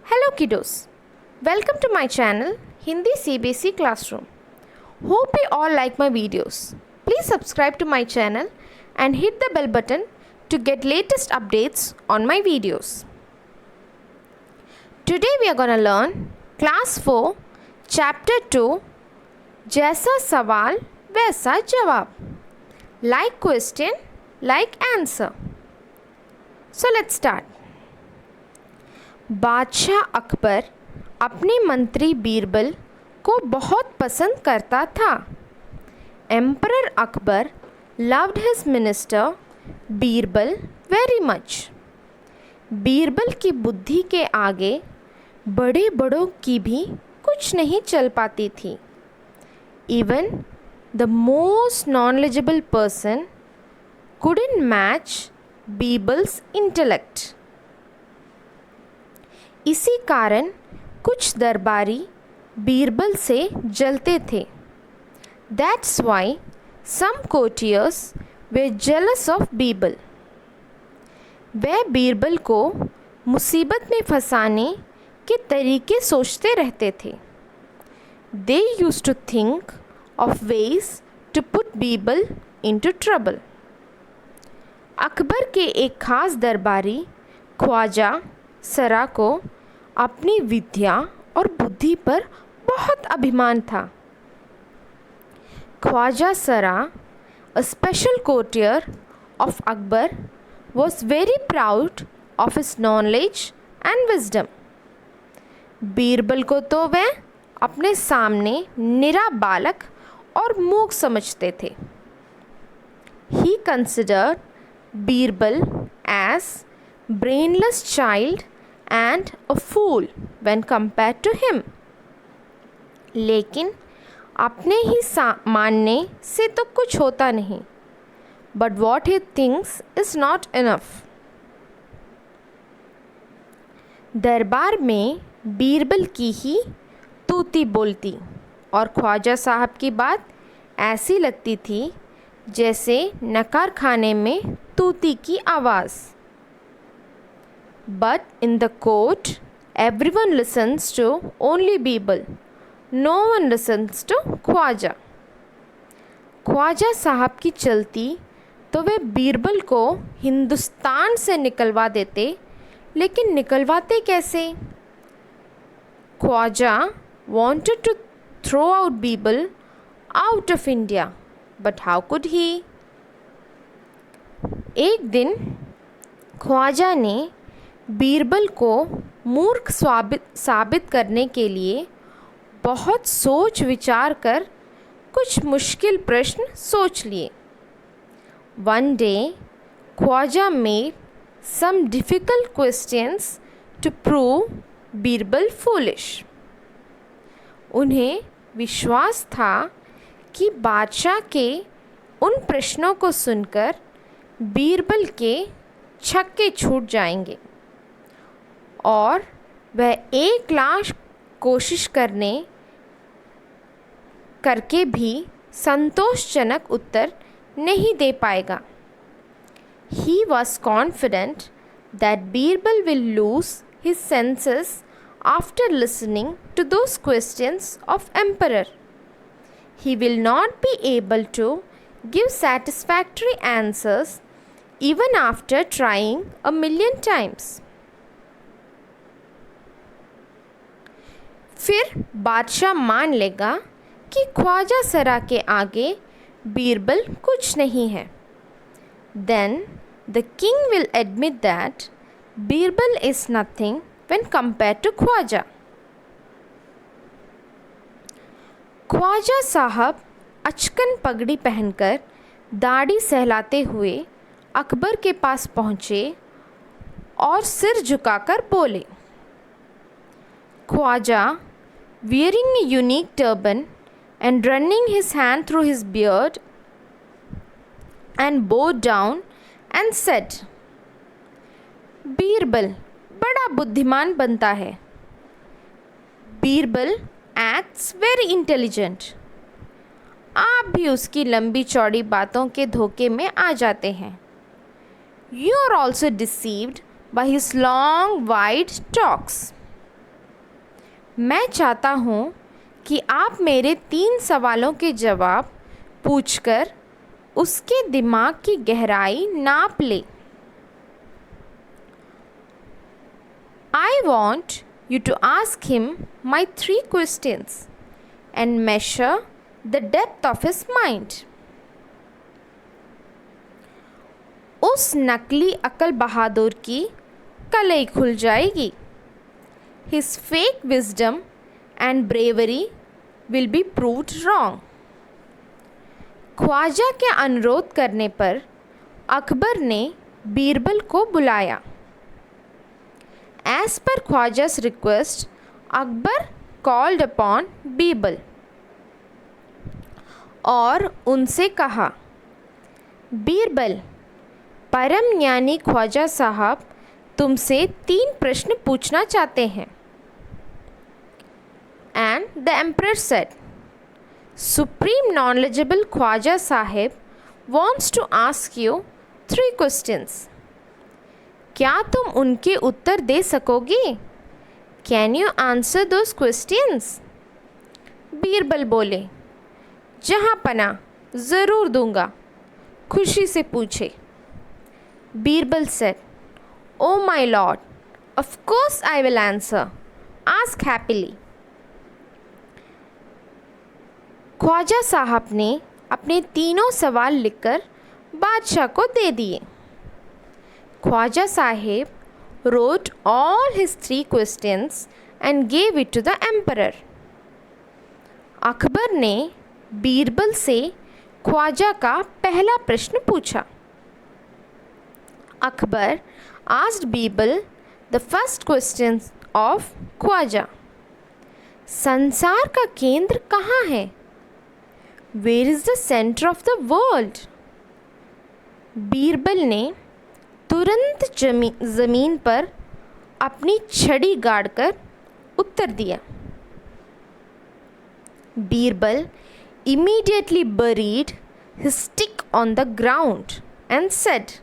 Hello kiddos, welcome to my channel Hindi CBSE Classroom. Hope you all like my videos. Please subscribe to my channel and hit the bell button to get latest updates on my videos. Today we are going to learn Class 4 Chapter 2 जैसा सवाल वैसा जवाब. Like question, like answer. So let's start. बादशाह अकबर अपने मंत्री बीरबल को बहुत पसंद करता था. Emperor Akbar loved his minister Birbal very much. Birbal की बुद्धि के आगे बड़े बड़ों की भी कुछ नहीं चल पाती थी. Even the most knowledgeable person couldn't match Birbal's intellect. इसी कारण कुछ दरबारी बीरबल से जलते थे. That's why some courtiers were jealous of Birbal. वह बीरबल को मुसीबत में फंसाने के तरीके सोचते रहते थे. They used to think of ways to put Birbal into trouble. Akbar के एक खास दरबारी ख्वाजा सरा को अपनी विद्या और बुद्धि पर बहुत अभिमान था. ख्वाजा सरा, a special courtier of Akbar, was very proud of his knowledge and wisdom. Birbal को तो वह अपने सामने निरा बालक और मूक समझते थे. He considered Birbal as brainless child and a fool when compared to him. लेकिन अपने ही मानने से तो कुछ होता नहीं. But what he thinks is not enough. दरबार में बीरबल की ही तूती बोलती और ख्वाजा साहब की बात ऐसी लगती थी जैसे नकार खाने में तूती की आवाज़. But in the court, everyone listens to only Birbal. No one listens to Khwaja. Khwaja Sahab की चलती तो वे बीरबल को हिंदुस्तान से निकलवा देते, लेकिन निकलवाते कैसे? Khwaja wanted to throw out Birbal out of India, but how could he? एक दिन ख्वाजा ने बीरबल को मूर्ख साबित करने के लिए बहुत सोच विचार कर कुछ मुश्किल प्रश्न सोच लिए. One day, Khwaja made some difficult questions to prove Birbal foolish. उन्हें विश्वास था कि बादशाह के उन प्रश्नों को सुनकर बीरबल के छक्के छूट जाएंगे और वह 1,00,000 कोशिश करके भी संतोषजनक उत्तर नहीं दे पाएगा. He was confident that Birbal will lose his senses after listening to those questions of emperor. He will not be able to give satisfactory answers even after trying 1,000,000 times. फिर बादशाह मान लेगा कि ख्वाजा सरा के आगे बीरबल कुछ नहीं है. Then the king will admit that Birbal is nothing when compared to Khwaja. Khwaja Sahab अचकन पगड़ी पहनकर दाढ़ी सहलाते हुए अकबर के पास पहुँचे और सिर झुकाकर बोले. Khwaja, wearing a unique turban and running his hand through his beard and bowed down and said, Birbal बड़ा बुद्धिमान बनता है. Birbal acts very intelligent. आप भी उसकी लंबी चौड़ी बातों के धोखे में आ जाते हैं. You are also deceived by his long wide talks. मैं चाहता हूँ कि आप मेरे 3 सवालों के जवाब पूछकर उसके दिमाग की गहराई नाप लें। I want you to ask him my 3 questions and measure the depth of his mind. उस नकली अकल बहादुर की कलई खुल जाएगी। His fake wisdom and bravery will be proved wrong. Khwaja के अनुरोध करने पर अकबर ने बीरबल को बुलाया। As per ख्वाजा's request, Akbar called upon Birbal और उनसे कहा, बीरबल, परम ज्ञानी ख्वाजा साहब तुमसे 3 प्रश्न पूछना चाहते हैं। And the emperor said, Supreme knowledgeable Khwaja Sahib wants to ask you 3 questions. क्या तुम उनके उत्तर दे सकोगी? Can you answer those questions? Birbal बोले, जहाँ पना ज़रूर दूंगा, खुशी से पूछे। Birbal said, Oh my lord, of course I will answer. Ask happily. Khwaja Sahab ने अपने 3 सवाल लिखकर बादशाह को दे दिए। Khwaja Sahib wrote all his 3 questions and gave it to the emperor. Akbar ने बीरबल से ख्वाजा का पहला प्रश्न पूछा। Akbar asked Birbal the first question of Khwaja. संसार का केंद्र कहाँ है? Where is the center of the world? Birbal ने तुरंत ज़मीन पर अपनी छड़ी गाड़कर उत्तर दिया। Birbal immediately buried his stick on the ground and said,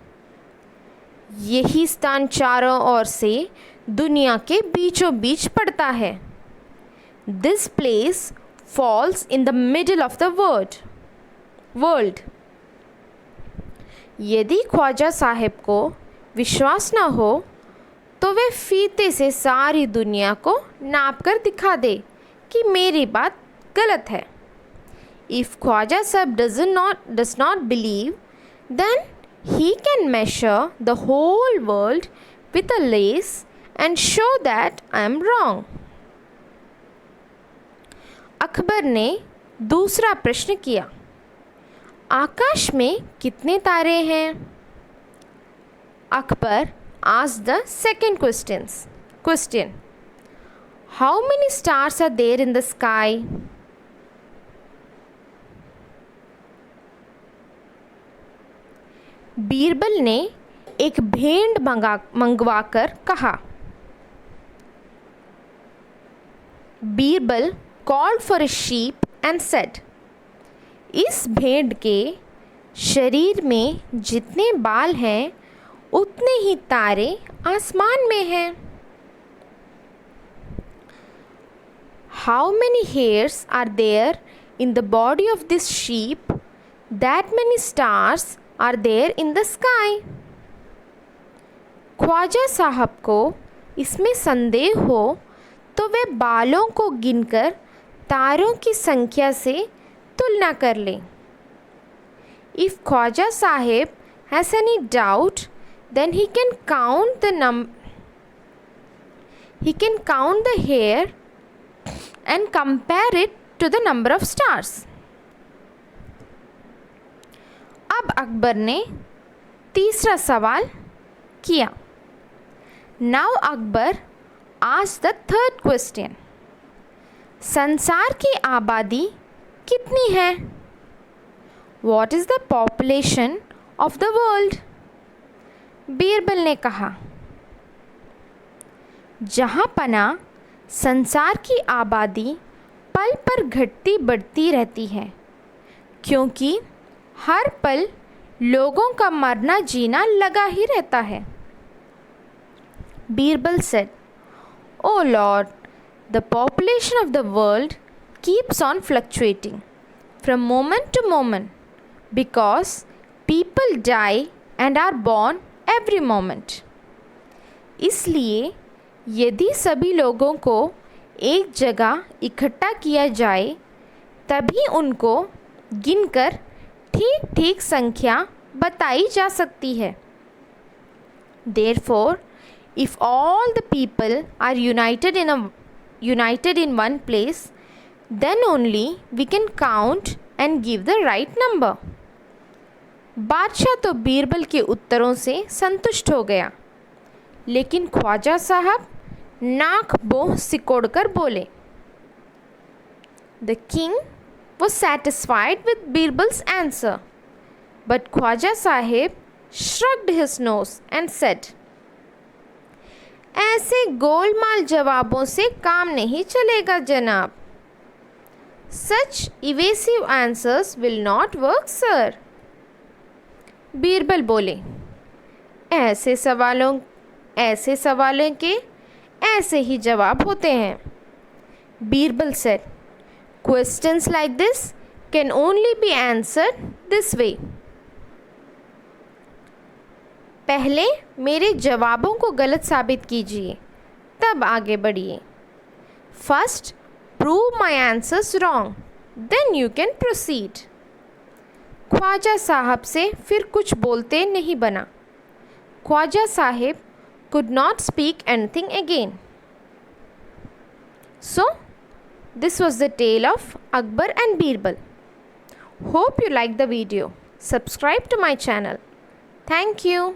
यही स्थान चारों ओर से दुनिया के बीचों बीच पड़ता है। This place falls in the middle of the world. यदि ख्वाजा साहिब को विश्वास न हो तो वे फीते से सारी दुनिया को नाप कर दिखा दे कि मेरी बात गलत है। If Khwaja Sahab does not believe, then he can measure the whole world with a lace and show that I am wrong. Akbar ने दूसरा प्रश्न किया, आकाश में कितने तारे हैं? Akbar asked the second question. How many stars are there in the sky? Birbal ने एक भेंड़ मंगवाकर कहा। Birbal called for a sheep and said, इस भेड़ के शरीर में जितने बाल हैं उतने ही तारे आसमान में हैं। How many hairs are there in the body of this sheep? That many stars are there in the sky. Khwaja Sahab को इसमें संदेह हो तो वे बालों को गिनकर तारों की संख्या से तुलना कर लें। If Khwaja Sahib has any doubt, then he can count the hair and compare it to the number of stars. अब अकबर ने तीसरा सवाल किया। Now Akbar asked the third question. संसार की आबादी कितनी है? What is the population of the world? Birbal ने कहा, जहाँ पना संसार की आबादी पल पर घटती बढ़ती रहती है, क्योंकि हर पल लोगों का मरना जीना लगा ही रहता है। Birbal said, Oh Lord, The population of the world keeps on fluctuating from moment to moment because people die and are born every moment. इसलिए यदि सभी लोगों को एक जगह इकट्ठा किया जाए तभी उनको गिनकर ठीक ठीक संख्या बताई जा सकती है. Therefore, if all the people are united in one place, then only we can count and give the right number. बादशाह तो बीरबल के उत्तरों से संतुष्ट हो गया, लेकिन ख्वाजा साहब नाक बोह सिकोड़कर बोले. The king was satisfied with Birbal's answer, but Khwaja Sahib shrugged his nose and said, ऐसे गोलमाल जवाबों से काम नहीं चलेगा जनाब. Such evasive answers will not work, sir. Birbal बोले, ऐसे सवालों के ऐसे ही जवाब होते हैं. Birbal said, questions like this can only be answered this way. पहले मेरे जवाबों को गलत साबित कीजिए, तब आगे बढ़िए. First, prove my answers wrong, then you can proceed. Khwaja Sahab से फिर कुछ बोलते नहीं बना. Khwaja Sahib could not speak anything again. So, this was the tale of Akbar and Birbal. Hope you liked the video. Subscribe to my channel. Thank you.